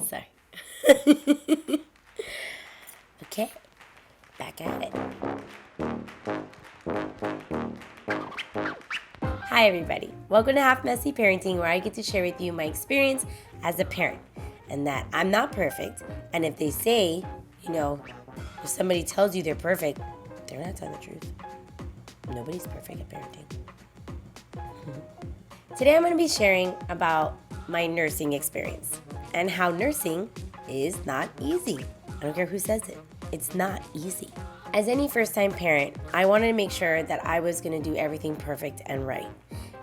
Sorry. Okay, back at it. Hi everybody, welcome to Half Messy Parenting, where I get to share with you my experience as a parent, and that I'm not perfect, and if they say, if somebody tells you they're perfect, they're not telling the truth. Nobody's perfect at parenting. Today I'm going to be sharing about my nursing experience and how nursing is not easy. I don't care who says it. It's not easy. As any first-time parent, I wanted to make sure that I was going to do everything perfect and right.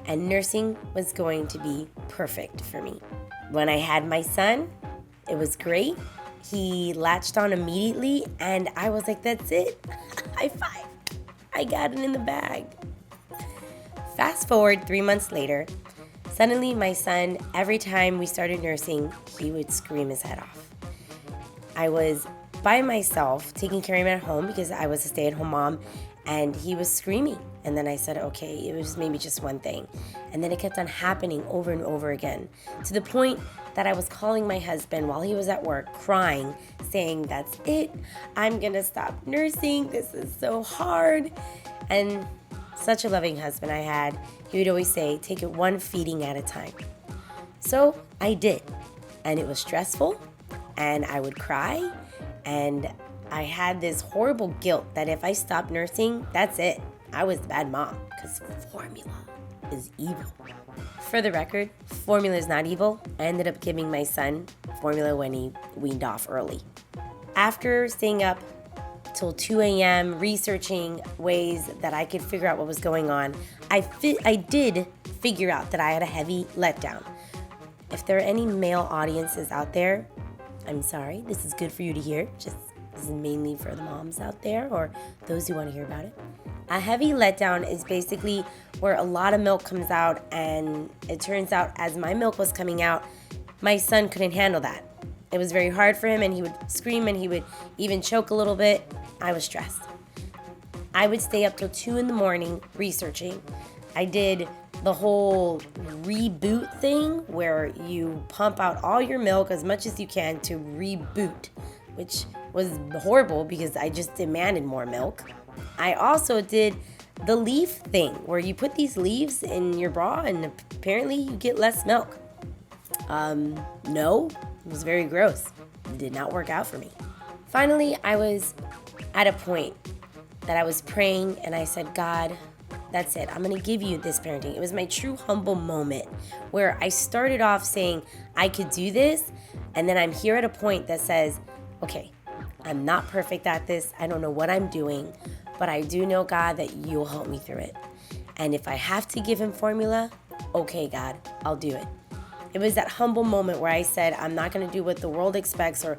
And nursing was going to be perfect for me. When I had my son, it was great. He latched on immediately, and I was like, that's it. High five. I got it in the bag. Fast forward 3 months later, suddenly my son, every time we started nursing, he would scream his head off. I was by myself taking care of him at home because I was a stay-at-home mom, and he was screaming. And then I said, okay, it was maybe just one thing. And then it kept on happening over and over again, to the point that I was calling my husband while he was at work, crying, saying, that's it, I'm gonna stop nursing, this is so hard. And such a loving husband I had. He would always say, take it one feeding at a time. So I did, and it was stressful, and I would cry, and I had this horrible guilt that if I stopped nursing, that's it. I was the bad mom, because formula is evil. For the record, formula is not evil. I ended up giving my son formula when he weaned off early. After staying up till 2 a.m. researching ways that I could figure out what was going on, I did figure out that I had a heavy letdown. If there are any male audiences out there, I'm sorry, this is good for you to hear. This is mainly for the moms out there or those who want to hear about it. A heavy letdown is basically where a lot of milk comes out, and it turns out as my milk was coming out, my son couldn't handle that. It was very hard for him, and he would scream, and he would even choke a little bit. I was stressed. I would stay up till 2 a.m. researching. I did the whole reboot thing where you pump out all your milk as much as you can to reboot, which was horrible because I just demanded more milk. I also did the leaf thing where you put these leaves in your bra and apparently you get less milk. No, it was very gross. It did not work out for me. Finally, I was at a point that I was praying and I said, God, that's it. I'm going to give you this parenting. It was my true humble moment where I started off saying I could do this, and then I'm here at a point that says, okay, I'm not perfect at this. I don't know what I'm doing, but I do know, God, that you'll help me through it. And if I have to give him formula, okay, God, I'll do it. It was that humble moment where I said, I'm not going to do what the world expects or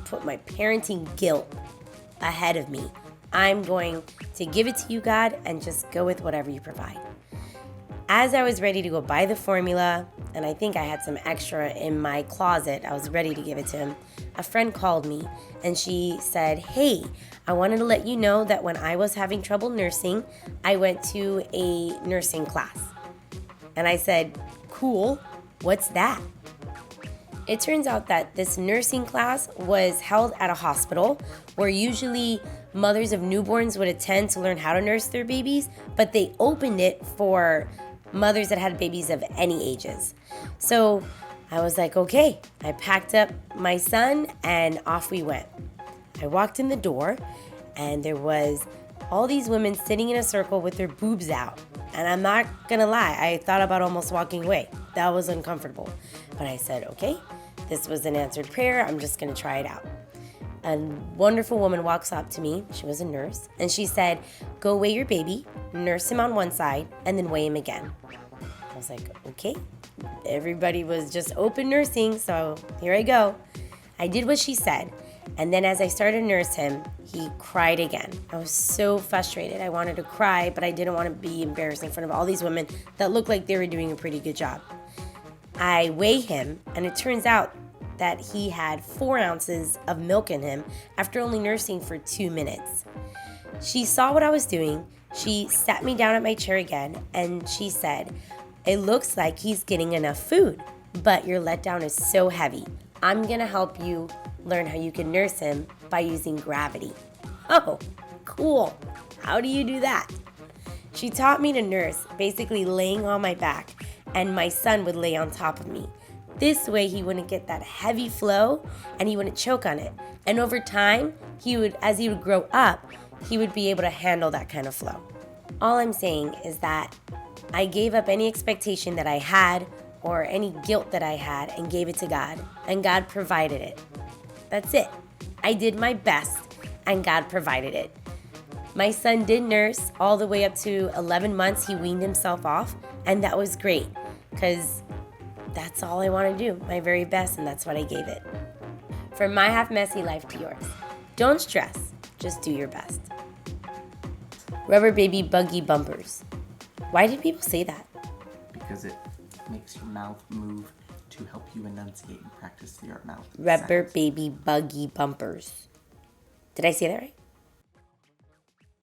put my parenting guilt ahead of me. I'm going to give it to you, God, and just go with whatever you provide. As I was ready to go buy the formula, and I think I had some extra in my closet, I was ready to give it to him, a friend called me and she said, hey, I wanted to let you know that when I was having trouble nursing, I went to a nursing class. And I said, cool, what's that? It turns out that this nursing class was held at a hospital where usually mothers of newborns would attend to learn how to nurse their babies, but they opened it for mothers that had babies of any ages. So I was like, okay. I packed up my son and off we went. I walked in the door and there was all these women sitting in a circle with their boobs out. And I'm not gonna lie, I thought about almost walking away. That was uncomfortable. But I said, okay, this was an answered prayer. I'm just gonna try it out. A wonderful woman walks up to me. She was a nurse. And she said, go weigh your baby, nurse him on one side, and then weigh him again. I was like, okay. Everybody was just open nursing, so here I go. I did what she said. And then as I started to nurse him, he cried again. I was so frustrated. I wanted to cry, but I didn't want to be embarrassed in front of all these women that looked like they were doing a pretty good job. I weigh him, and it turns out that he had 4 ounces of milk in him after only nursing for 2 minutes. She saw what I was doing. She sat me down at my chair again, and she said, it looks like he's getting enough food, but your letdown is so heavy. I'm going to help you learn how you can nurse him by using gravity. Oh, cool. How do you do that? She taught me to nurse, basically laying on my back, and my son would lay on top of me. This way he wouldn't get that heavy flow and he wouldn't choke on it. And over time, as he would grow up, he would be able to handle that kind of flow. All I'm saying is that I gave up any expectation that I had or any guilt that I had and gave it to God, and God provided it. That's it. I did my best and God provided it. My son did nurse all the way up to 11 months. He weaned himself off, and that was great because that's all I want to do, my very best, and that's what I gave it. From my half messy life to yours, don't stress, just do your best. Rubber baby buggy bumpers. Why did people say that? Because it makes your mouth move to help you enunciate and practice your mouth. Rubber sounds. baby buggy bumpers. Did I say that right?